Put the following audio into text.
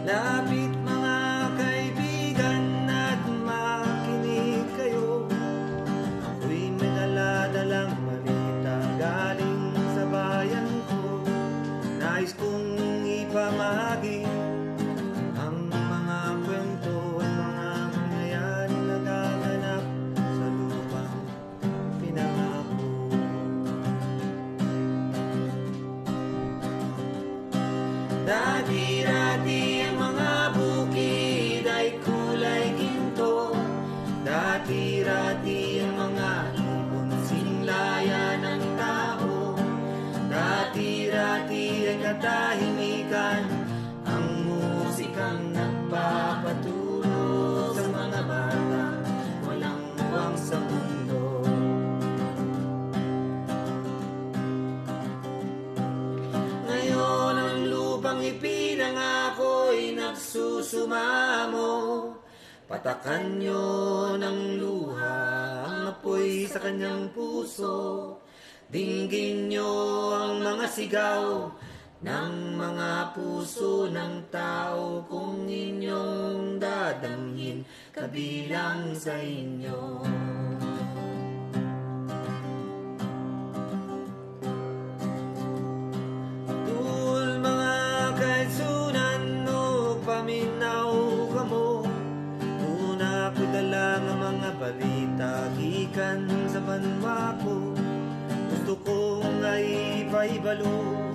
Lapit mga kaibigan at makinig kayo. Ako'y may dala-dalang balita galing sa bayan ko. Nais kong ipamahagi ang mga kwento at mga mangyayaring nagaganap sa lupang pinangako. Dati-dati ang mga bukid ay kulay ginto. Dati-dati ang mga ibon singlaya ng tao. Dati-dati ay katahimikan, ang musikang nagpapatulog sa mga bata walang uwang sa mundo. Ngayon ang lupang ipinangako'y nagsusumamo. Patakan nyo ng luha ang apoy sa kanyang puso. Dinggin nyo ang mga sigaw ng mga puso ng tao kung inyong dadamhin kabilang sa inyo. Tul mga kaigsunan o paminaw kamo. Una ko dala ng mga balita gikan sa banwa ko. Gusto kong ay paibalo